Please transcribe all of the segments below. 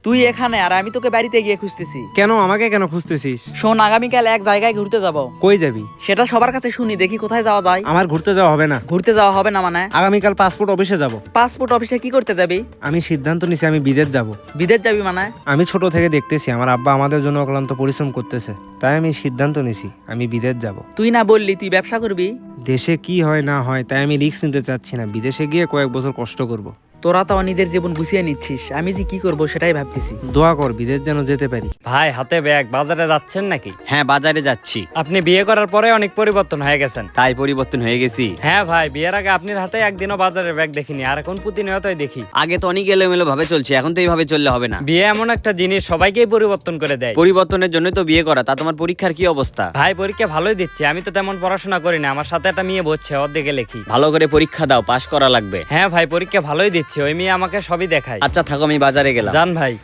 তুই এখানে আর আমি তোকে বাড়িতে গিয়ে খুঁজতেছি। কেন আমাকে কেন খুঁজতেছিস? শোন, আগামীকাল এক জায়গায় ঘুরতে যাব। কই যাবি? সেটা সবার কাছে শুনি, দেখি কোথায় যাওয়া যায়। আমার ঘুরতে যাওয়া হবে না। ঘুরতে যাওয়া হবে না মানে? আগামীকাল পাসপোর্ট অফিসে যাব। পাসপোর্ট অফিসে কি করতে যাবি? আমি সিদ্ধান্ত নিছি আমি বিদেশ যাব। বিদেশ যাবি মানে? আমি ছোট থেকে দেখতেছি আমার আব্বা আমাদের জন্য অক্লান্ত পরিশ্রম করতেছে, তাই আমি সিদ্ধান্ত নিছি আমি বিদেশ যাব। তুই না বললি তুই ব্যবসা করবি? দেশে কি হয় না হয় তাই আমি রিস্ক নিতে চাচ্ছি না, বিদেশে গিয়ে কয়েক বছর কষ্ট করব। তোরা তো নিজের জীবন গুছিয়ে নিচ্ছিস, আমি যে কি করব সেটাই ভাবতেছি। দোয়া কর বিদেশ যেন যেতে পারি। ভাই হাতে ব্যাগ, বাজারে যাচ্ছেন নাকি? হ্যাঁ বাজারে যাচ্ছি। আপনি বিয়ে করার পরে অনেক পরিবর্তন হয়ে গেছেন। তাই পরিবর্তন হয়ে গেছি। হ্যাঁ ভাই, বিয়ের আগে আপনার হাতে একদিনও বাজারের ব্যাগ দেখিনি, আর এখন প্রতিনিয়তই দেখি। আগে তো অনেক এলোমেলো ভাবে চলছে, এখন তো এইভাবে চললে হবে না। বিয়ে এমন একটা জিনিস সবাইকেই পরিবর্তন করে দেয়। পরিবর্তনের জন্য তো বিয়ে করা। তা তোমার পরীক্ষার কি অবস্থা? ভাই পরীক্ষা ভালোই দিচ্ছি, আমি তো তেমন পড়াশোনা করি না, আমার সাথে একটা মেয়ে বসছে, অর্ধেকে লেখি। ভালো করে পরীক্ষা দাও, পাশ করা লাগবে। হ্যাঁ ভাই পরীক্ষা ভালোই দিচ্ছি, ওই মেয়ে আমাকে সবই দেখায়। আচ্ছা থাকো, আমি বাজারে গেলাম। জান ভাই।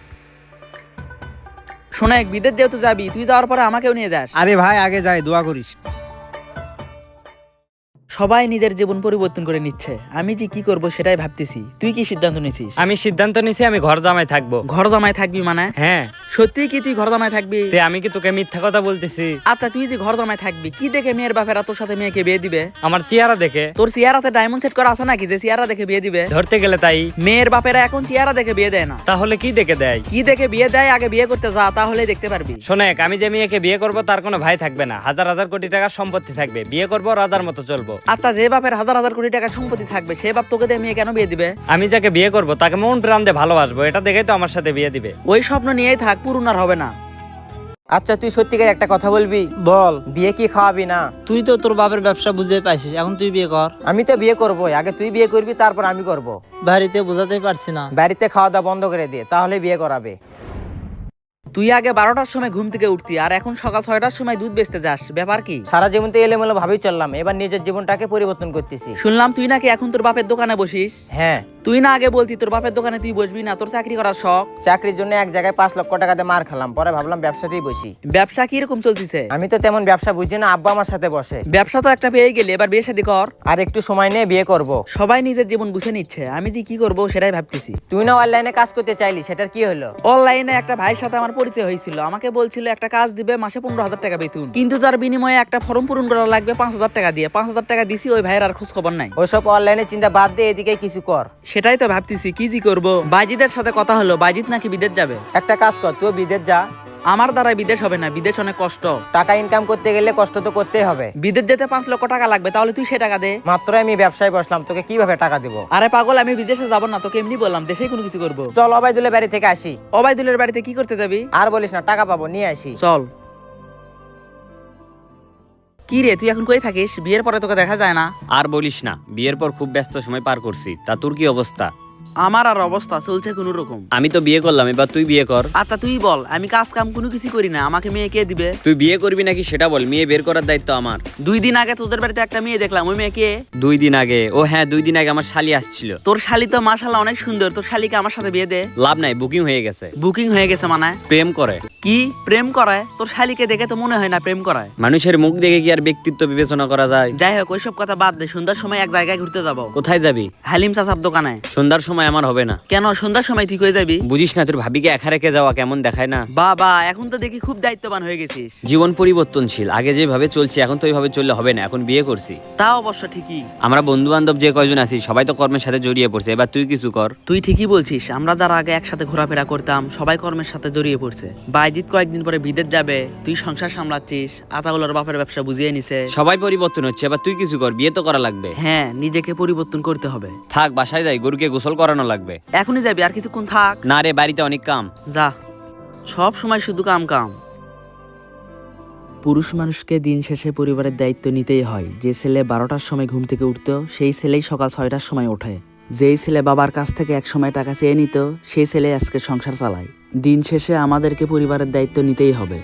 শোনাক, বিদেশ যেহেতু যাবি, তুই যাওয়ার পরে আমাকেও নিয়ে যাস। আরে ভাই আগে যাই, দোয়া করিস। সবাই নিজের জীবন পরিবর্তন করে নিচ্ছে, আমি যে কি করব সেটাই ভাবতেছি। তুই কি সিদ্ধান্ত নিছিস? আমি সিদ্ধান্ত নিছি আমি ঘর জামাই থাকবো। ঘর জামাই থাকবি মানে? হ্যাঁ। সত্যি কি তুই ঘর জামাই থাকবি? তে আমি কি তোকে মিথ্যা কথা বলতেছি? আচ্ছা তুই যে ঘর জামাই থাকবি, কি দেখে মেয়ের বাপেরা তোর সাথে মেয়েকে বিয়ে দিবে? আমার চেহারা দেখে। তোর চেহারাতে ডায়মন্ড সেট করা আছে নাকি যে চেহারা দেখে বিয়ে দিবে? ধরতে গেলে তাই। মেয়ের বাপেরা এখন চেহারা দেখে বিয়ে দেয় না। তাহলে কি দেখে দেয়? কি দেখে বিয়ে দেয় আগে বিয়ে করতে যা, তাহলেই দেখতে পারবি। শোনেক, আমি যে মেয়েকে বিয়ে করব তার কোনো ভাই থাকবে না, হাজার হাজার কোটি টাকার সম্পত্তি থাকবে, বিয়ে করব রাজার মতো চলবো। আচ্ছা যে বাপের হাজার হাজার কোটি টাকার সম্পত্তি থাকবে সে বাপ তোকে দিয়ে মেয়ে কেন বিয়ে দিবে? আমি যাকে বিয়ে করব তাকে মন প্রাণ দিয়ে ভালোবাসবো, এটা দেখেই তো আমার সাথে বিয়ে দিবে। ওই স্বপ্ন নিয়েই থাক, পূরণ আর হবে না। আচ্ছা তুই সত্যিকার একটা কথা বলবি? বল। বিয়ে কি খাওয়াবি না? তুই তো তোর বাপের ব্যবসা বুঝে পাইছিস, এখন তুই বিয়ে কর। আমি তো বিয়ে করবো, আগে তুই বিয়ে করবি তারপর আমি করব। বাড়িতে বোঝাতেই পারছি না। বাড়িতে খাওয়া দাওয়া বন্ধ করে দিয়ে তাহলে বিয়ে করাবে। তুই আগে 12টার সময় ঘুম থেকে উঠতি আর এখন সকাল 6টার সময় দুধ বেচতে যাস, ব্যাপার কি? সারা জীবন তো এলোমেলো ভাবেই চললাম, এবার নিজের জীবনটাকে পরিবর্তন করতেছি। শুনলাম তুই নাকি এখন তোর বাপের দোকানে বসিস। হ্যাঁ। তুই না আগে বলতি তোর বাপের দোকানে তুই বসবি না, তোর চাকরি করার শখ। চাকরির জন্য এক জায়গায় 5 লক্ষ টাকা দিয়ে মার খেলাম, পরে ভাবলাম ব্যবসাতেই বসি। ব্যবসা কিরকম চলতেছে? আমি তো তেমন ব্যবসা বুঝি না, আব্বা আমার সাথে বসে। ব্যবসা তো একটা পেয়ে গেলি, এবার বিয়ে শাদী কর। আর একটু সময় নিয়ে বিয়ে করব। সবাই নিজের জীবন বুঝে নিচ্ছে, আমি যে কি করব সেটাই ভাবতেছি। তুই না অনলাইনে কাজ করতে চাইলি, সেটার কি হলো? অনলাইনে একটা ভাইয়ের সাথে আমার পরিচয় হয়েছিল, আমাকে বলছিল একটা কাজ দিবে মাসে 15,000 টাকা বেতন, কিন্তু তার বিনিময়ে একটা ফর্ম পূরণ করা লাগবে 5,000 টাকা দিয়ে। 5,000 টাকা দিছি, ওই ভাইয়ের আর খোঁজ খবর নাই। ওইসব অনলাইনে চিন্তা বাদ দিয়ে এদিকে কিছু কর। সেটাই তো ভাবতেছি কি জি করব। বাইজিদের সাথে কথা হলো, বাইজিৎ নাকি বিদেশ যাবে। একটা কাজ কর, তুই বিদেশ যা। আমার দ্বারা বিদেশ হবে না, বিদেশ অনেক কষ্ট। টাকা ইনকাম করতে গেলে কষ্ট তো করতেই হবে। বিদেশ যেতে 5 লক্ষ টাকা লাগবে, তাহলে তুই সে টাকা দে। মাত্র আমি ব্যবসায় বসলাম, তোকে কিভাবে টাকা দিব? আরে পাগল, আমি বিদেশে যাব না, তোকে এমনি বললাম, দেশেই কোনো কিছু করব। চল অবাইদুলের বাড়ি থেকে আসি। ওবায়দুলের বাড়িতে কি করতে যাবি? আর বলিস না, টাকা পাবো, নিয়ে আসি। চল। কি রে তুই এখন কই থাকিস? বিয়ের পরে তোকে দেখা যায় না। আর বলিস না, বিয়ের পর খুব ব্যস্ত সময় পার করছি। তা তোর কি অবস্থা? আমার আর অবস্থা চলছে কোন রকম। আমি তো বিয়ে করলাম, এবার তুই বিয়ে কর। আচ্ছা তুই বল, আমি কাজ কাম কোনো কিছু করি না, আমাকে মেয়ে কে দিবে? তুই বিয়ে করবি নাকি সেটা বল, মেয়ে বের করার দায়িত্ব আমার। 2 দিন আগে তোদের বাড়িতে একটা মেয়ে দেখলাম, ওই মেয়ে কে? 2 দিন আগে? ও হ্যাঁ, 2 দিন আগে আমার শালি আসছিল। তোর শালি তো মাশাআল্লাহ অনেক সুন্দর, তোর শালিকে আমার সাথে বিয়ে দে। লাভ নাই, বুকিং হয়ে গেছে। বুকিং হয়ে গেছে মানে? প্রেম করে। কি প্রেম করায়? তোর শালিকে দেখে তো মনে হয় না প্রেম করায়। মানুষের মুখ দেখে কি আর ব্যক্তিত্ব বিবেচনা করা যায়? যাই হোক ওইসব কথা বাদ দে, সন্ধ্যার সময় এক জায়গায় ঘুরতে যাব। কোথায় যাবি? হালিম চাচার দোকানে। সন্ধ্যার সময় আমার হবে না। কেন সন্ধ্যার সময় তুই কই যাবি? বুঝিস না, তোর ভাবিকে একা রেখে যাওয়া কেমন দেখায় না? বাবা এখন তো দেখি খুব দায়িত্ববান হয়ে গেছিস। জীবন পরিবর্তনশীল, আগে যেভাবে চলছে এখন তো ওইভাবে চললে হবে না, এখন বিয়ে করছি। তা অবশ্য ঠিকই। আমরা বন্ধু বান্ধব যে কয়জন আছি সবাই তো কর্মের সাথে জড়িয়ে পড়ছে, এবার তুই কিছু কর। তুই ঠিকই বলছিস, আমরা যারা আগে একসাথে ঘোরাফেরা করতাম সবাই কর্মের সাথে জড়িয়ে পড়ছে। বাইজিৎ কয়েকদিন পরে বিদেশ যাবে, তুই সংসার সামলাচ্ছিস, আতাউলের বাপের ব্যবসা বুঝিয়ে নিছে। সবাই পরিবর্তন হচ্ছে, এবার তুই কিছু কর, বিয়ে তো করা লাগবে। হ্যাঁ নিজেকে পরিবর্তন করতে হবে। থাক, বাসায় যাই, গরুকে গোসল করানো লাগবে। এখনই যাবি? আর কিছুক্ষণ থাক। না রে, বাড়িতে অনেক কাম। যা, সব সময় শুধু কাম কাম। পুরুষ মানুষকে দিন শেষে পরিবারের দায়িত্ব নিতেই হয়। যে ছেলে 12টার সময় ঘুম থেকে উঠতো সেই ছেলেই সকাল 6টার সময় ওঠে। যেই ছেলে বাবার কাছ থেকে এক সময় টাকা চেয়ে নিত সেই ছেলে আজকে সংসার চালায়। দিন শেষে আমাদেরকে পরিবারের দায়িত্ব নিতেই হবে।